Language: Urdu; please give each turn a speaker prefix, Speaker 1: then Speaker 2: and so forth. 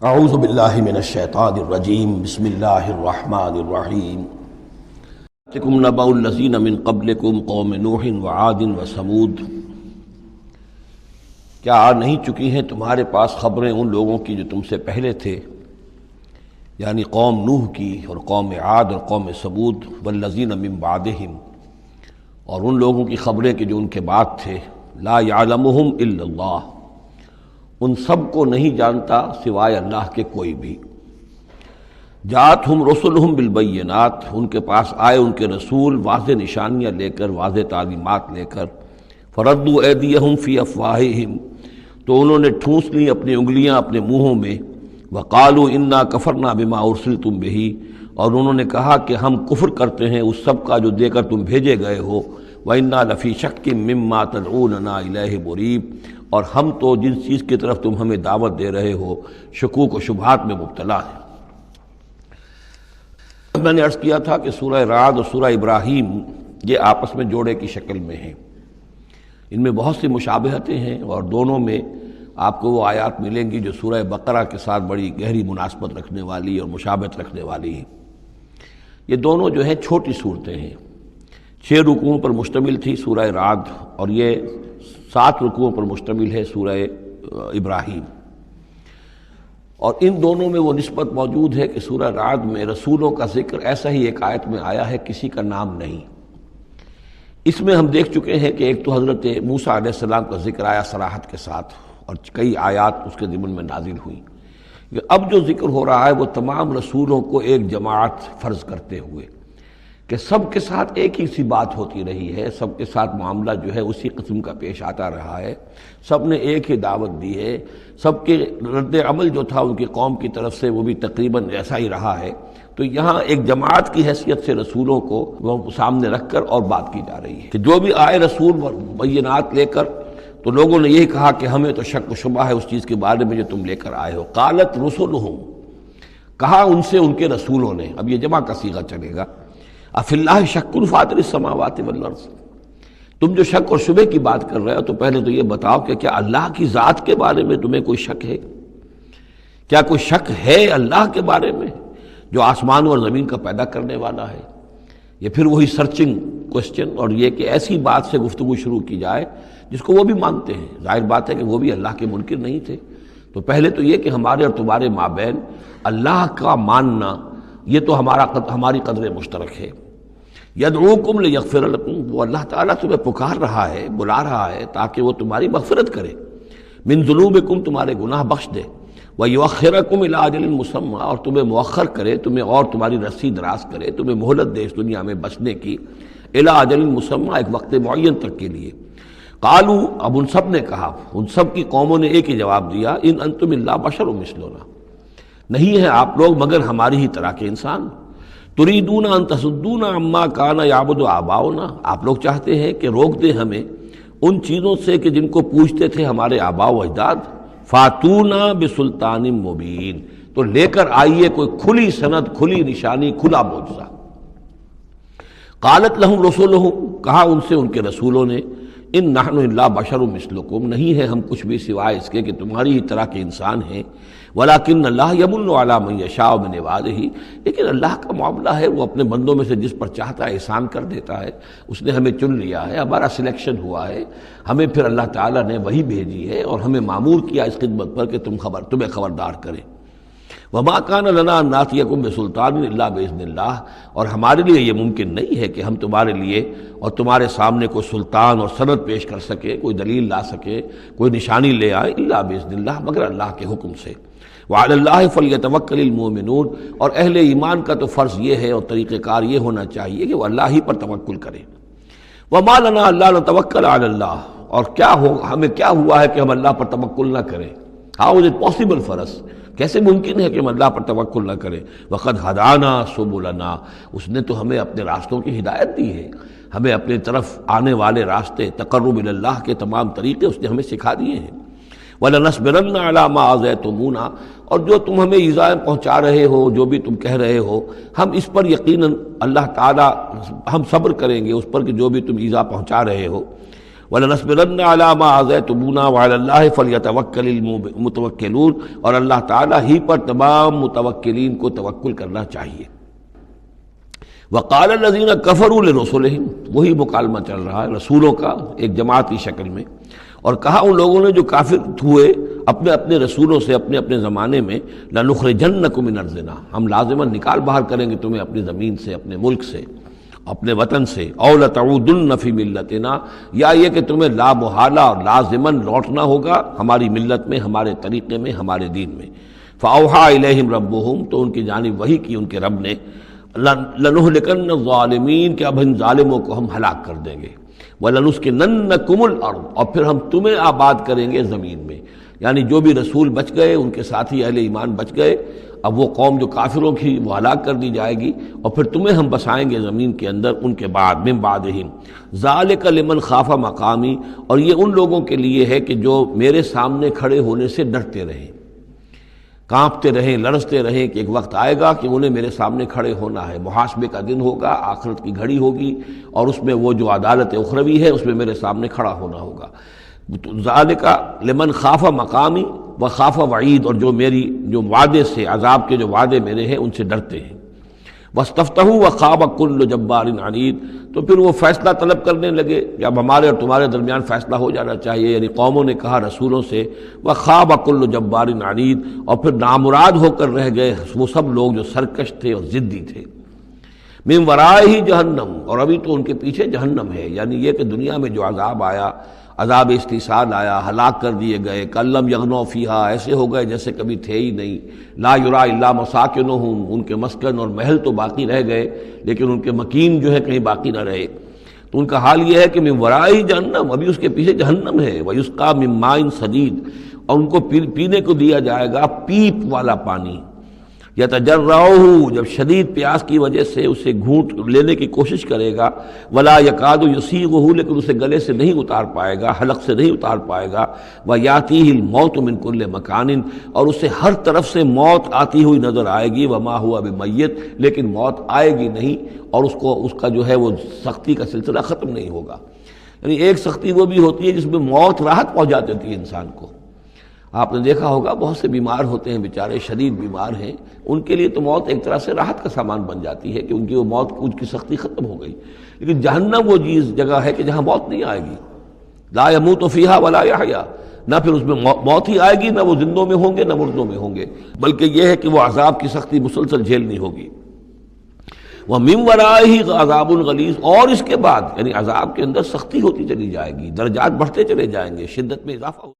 Speaker 1: اعوذ باللہ من الشیطان الرجیم بسم اللہ الرحمن الرحیم تکم نبأ الذین من قبلکم قوم نوح وعاد وثمود، کیا آ نہیں چکی ہیں تمہارے پاس خبریں ان لوگوں کی جو تم سے پہلے تھے، یعنی قوم نوح کی اور قوم عاد اور قوم ثمود، والذین من بعدہم، اور ان لوگوں کی خبریں کہ جو ان کے بعد تھے، لا یعلمہم الا اللہ، ان سب کو نہیں جانتا سوائے اللہ کے کوئی بھی۔ جاءتہم رسلہم بالبینات، ان کے پاس آئے ان کے رسول واضح نشانیاں لے کر، واضح تعلیمات لے کر، فردوا ایدیہم فی افواہہم، تو انہوں نے ٹھونس لی اپنی انگلیاں اپنے منہوں میں، وقالوا انا کفرنا بما ارسلتم بہ، اور انہوں نے کہا کہ ہم کفر کرتے ہیں اس سب کا جو دے کر تم بھیجے گئے ہو، وَإِنَّا لَفِي شَكٍّ مِّمَّا تَدْعُونَنَا إِلَيْهِ مُرِيبٍ، اور ہم تو جن چیز کی طرف تم ہمیں دعوت دے رہے ہو شکوک و شبہات میں مبتلا ہیں۔ میں نے عرض کیا تھا کہ سورہ رعد اور سورہ ابراہیم یہ آپس میں جوڑے کی شکل میں ہیں، ان میں بہت سی مشابہتیں ہیں، اور دونوں میں آپ کو وہ آیات ملیں گی جو سورہ بقرہ کے ساتھ بڑی گہری مناسبت رکھنے والی اور مشابہت رکھنے والی ہیں۔ یہ دونوں جو ہیں چھوٹی صورتیں ہیں، 6 رکوعوں پر مشتمل تھی سورہ رعد، اور یہ 7 رکوعوں پر مشتمل ہے سورہ ابراہیم، اور ان دونوں میں وہ نسبت موجود ہے کہ سورہ رعد میں رسولوں کا ذکر ایسا ہی ایک آیت میں آیا ہے، کسی کا نام نہیں۔ اس میں ہم دیکھ چکے ہیں کہ ایک تو حضرت موسیٰ علیہ السلام کا ذکر آیا صراحت کے ساتھ، اور کئی آیات اس کے ضمن میں نازل ہوئیں۔ اب جو ذکر ہو رہا ہے وہ تمام رسولوں کو ایک جماعت فرض کرتے ہوئے کہ سب کے ساتھ ایک ہی سی بات ہوتی رہی ہے، سب کے ساتھ معاملہ جو ہے اسی قسم کا پیش آتا رہا ہے، سب نے ایک ہی دعوت دی ہے، سب کے رد عمل جو تھا ان کی قوم کی طرف سے وہ بھی تقریباً ایسا ہی رہا ہے۔ تو یہاں ایک جماعت کی حیثیت سے رسولوں کو وہ سامنے رکھ کر اور بات کی جا رہی ہے کہ جو بھی آئے رسول بینات لے کر، تو لوگوں نے یہی کہا کہ ہمیں تو شک و شبہ ہے اس چیز کے بارے میں جو تم لے کر آئے ہو۔ قالت رسلہم، کہا ان سے ان کے رسولوں نے، اب یہ جمع کا صیغہ چلے گا، افی اللہ شک فاطر السماوات والارض، تم جو شک اور شبہ کی بات کر رہے ہو تو پہلے تو یہ بتاؤ کہ کیا اللہ کی ذات کے بارے میں تمہیں کوئی شک ہے؟ کیا کوئی شک ہے اللہ کے بارے میں جو آسمان اور زمین کا پیدا کرنے والا ہے؟ یہ پھر وہی سرچنگ کوسچن، اور یہ کہ ایسی بات سے گفتگو شروع کی جائے جس کو وہ بھی مانتے ہیں۔ ظاہر بات ہے کہ وہ بھی اللہ کے منکر نہیں تھے، تو پہلے تو یہ کہ ہمارے اور تمہارے مابین اللہ کا ماننا یہ تو ہماری قدر مشترک ہے۔ یدعوکم لیغفر لکم، وہ اللہ تعالیٰ تمہیں پکار رہا ہے، بلا رہا ہے تاکہ وہ تمہاری مغفرت کرے، من ذنوبکم، تمہارے گناہ بخش دے، ویؤخرکم الی اجل مسمی، اور تمہیں مؤخر کرے، تمہیں اور تمہاری رسی دراز کرے، تمہیں مہلت دے اس دنیا میں بچنے کی، الی اجل مسمی، ایک وقت معین تک کے لیے۔ قالوا، اب ان سب نے کہا، ان سب کی قوموں نے ایک ہی جواب دیا، ان انتم الا بشر مثلنا، نہیں ہیں آپ لوگ مگر ہماری ہی طرح کے انسان، تریدون ان تصدونا عما کان یعبد آباؤنا، آپ لوگ چاہتے ہیں کہ روک دیں ہمیں ان چیزوں سے کہ جن کو پوجتے تھے ہمارے آباء و اجداد، فاتونا بسلطان مبین، تو لے کر آئیے کوئی کھلی سند، کھلی نشانی، کھلا معجزہ۔ قالت لہم رسولہم، کہا ان سے ان کے رسولوں نے، ان نحن الا بشر مثلکم، نہیں ہے ہم کچھ بھی سوائے اس کے کہ تمہاری ہی طرح کے انسان ہیں، ولیکن اللہ یمن علی من یشاء من عبادہ، لیکن اللہ کا معاملہ ہے وہ اپنے بندوں میں سے جس پر چاہتا ہے احسان کر دیتا ہے۔ اس نے ہمیں چن لیا ہے، ہمارا سلیکشن ہوا ہے، ہمیں پھر اللہ تعالیٰ نے وہی بھیجی ہے اور ہمیں مامور کیا اس خدمت پر کہ تمہیں خبردار کرے۔ وما کان لنا ان ناتیکم بسلطان الا باذن اللہ، اور ہمارے لیے یہ ممکن نہیں ہے کہ ہم تمہارے لیے اور تمہارے سامنے کوئی سلطان اور سند پیش کر سکے، کوئی دلیل لا سکے، کوئی نشانی لے آئے، الا باذن اللہ، مگر اللہ کے حکم سے۔ وعلی اللہ فلیتوکل المؤمنون، اور اہل ایمان کا تو فرض یہ ہے اور طریقہ کار یہ ہونا چاہیے کہ وہ اللہ ہی پر توکل کرے۔ وما لنا الا نتوکل علی اللہ، اور ہمیں کیا ہوا ہے کہ ہم اللہ پر توکل نہ کریں؟ How is it possible for us, کیسے ممکن ہے کہ ہم اللہ پر توکل نہ کریں؟ وقد ہدانا سبلنا، اس نے تو ہمیں اپنے راستوں کی ہدایت دی ہے، ہمیں اپنے طرف آنے والے راستے، تقرب الی اللہ کے تمام طریقے اس نے ہمیں سکھا دیے ہیں۔ وَلَنَصْبِرَنَّ عَلَىٰ مَا آذَيْتُمُونَا، اور جو تم ہمیں ایذائیں پہنچا رہے ہو، جو بھی تم کہہ رہے ہو، ہم اس پر یقیناً اللہ تعالیٰ ہم صبر کریں گے اس پر کہ جو بھی تم ایذا پہنچا رہے ہو۔ وَلَنَصْبِرَنَّ عَلَىٰ مَا آذَيْتُمُونَا وَعَلَى اللَّهِ فَلْيَتَوَكَّلِ الْمُتَوَكِّلُونَ، اور اللہ تعالیٰ ہی پر تمام متوکلین کو توکل کرنا چاہیے۔ وَقَالَ الَّذِينَ كَفَرُوا لِرُسُلِهِمْ، وہی مکالمہ چل رہا ہے رسولوں کا ایک جماعت کی شکل میں، اور کہا ان لوگوں نے جو کافر ہوئے اپنے اپنے رسولوں سے اپنے اپنے زمانے میں، لَنُخْرِجَنَّكُم مِّنْ أَرْضِنَا، ہم لازماً نکال باہر کریں گے تمہیں اپنی زمین سے، اپنے ملک سے، اپنے وطن سے، أَوْ لَتَعُودُنَّ فِي مِلَّتِنَا، یا یہ کہ تمہیں لا محالہ اور لازماً لوٹنا ہوگا ہماری ملت میں، ہمارے طریقے میں، ہمارے دین میں۔ فَأَوْحَىٰ إِلَيْهِمْ رَبُّهُمْ، تو ان کی جانب وحی کی ان کے رب نے، لَنُهْلِكَنَّ الظَّالِمِينَ، کہ اب ان ظالموں کو ہم ہلاک کر دیں گے، وَلَنُسْكِنَنَّكُمُ الْأَرْضَ، اور پھر ہم تمہیں آباد کریں گے زمین میں۔ یعنی جو بھی رسول بچ گئے، ان کے ساتھی اہل ایمان بچ گئے، اب وہ قوم جو کافروں کی وہ ہلاک کر دی جائے گی، اور پھر تمہیں ہم بسائیں گے زمین کے اندر ان کے بعد، من بعدہم، ذالک لمن خاف مقامی، اور یہ ان لوگوں کے لیے ہے کہ جو میرے سامنے کھڑے ہونے سے ڈرتے رہیں، کانپتے رہیں، لرزتے رہیں کہ ایک وقت آئے گا کہ انہیں میرے سامنے کھڑے ہونا ہے، محاسبے کا دن ہوگا، آخرت کی گھڑی ہوگی، اور اس میں وہ جو عدالت اخروی ہے اس میں میرے سامنے کھڑا ہونا ہوگا۔ ذالک لمن خاف مقامی و خاف وعید، اور جو میری جو وعدے سے، عذاب کے جو وعدے میرے ہیں ان سے ڈرتے ہیں۔ واستفتحوا وخاب کل جبار عنید، تو پھر وہ فیصلہ طلب کرنے لگے کہ اب ہمارے اور تمہارے درمیان فیصلہ ہو جانا چاہیے، یعنی قوموں نے کہا رسولوں سے، وخاب کل جبار عنید، اور پھر نامراد ہو کر رہ گئے وہ سب لوگ جو سرکش تھے اور ضدی تھے۔ من ورائہ جہنم، اور ابھی تو ان کے پیچھے جہنم ہے، یعنی یہ کہ دنیا میں جو عذاب آیا، عذاب استحصال آیا، ہلاک کر دیے گئے، کلم یغنوا فیہا، ایسے ہو گئے جیسے کبھی تھے ہی نہیں، لا یرا الا مساکنہم، ان کے مسکن اور محل تو باقی رہ گئے لیکن ان کے مکین جو ہے کہیں باقی نہ رہے۔ تو ان کا حال یہ ہے کہ من ورائہ جہنم، ابھی اس کے پیچھے جہنم ہے، ویسقا من ماء صدید، اور ان کو پینے کو دیا جائے گا پیپ والا پانی، یتجرعہ، جب شدید پیاس کی وجہ سے اسے گھونٹ لینے کی کوشش کرے گا، ولا یکاد یسیغہ، لیکن اسے گلے سے نہیں اتار پائے گا، حلق سے نہیں اتار پائے گا، ویاتیہ الموت من کل مکان، اور اسے ہر طرف سے موت آتی ہوئی نظر آئے گی، وما ہوا بمیت، لیکن موت آئے گی نہیں، اور اس کا جو ہے وہ سختی کا سلسلہ ختم نہیں ہوگا۔ یعنی ایک سختی وہ بھی ہوتی ہے جس میں موت راحت پہنچا دیتی ہے انسان کو۔ آپ نے دیکھا ہوگا بہت سے بیمار ہوتے ہیں بیچارے، شدید بیمار ہیں، ان کے لیے تو موت ایک طرح سے راحت کا سامان بن جاتی ہے کہ ان کی وہ موت کی سختی ختم ہو گئی، لیکن جہنم وہ چیز جگہ ہے کہ جہاں موت نہیں آئے گی، لا یموت فیہا ولا یحیا، نہ پھر اس میں موت ہی آئے گی، نہ وہ زندوں میں ہوں گے نہ مردوں میں ہوں گے، بلکہ یہ ہے کہ وہ عذاب کی سختی مسلسل جھیلنی ہوگی۔ وَمِن وَرَائِهِ عَذَابٌ غَلِيظٌ، اور اس کے بعد یعنی عذاب کے اندر سختی ہوتی چلی جائے گی، درجات بڑھتے چلے جائیں گے، شدت میں اضافہ ہوگا۔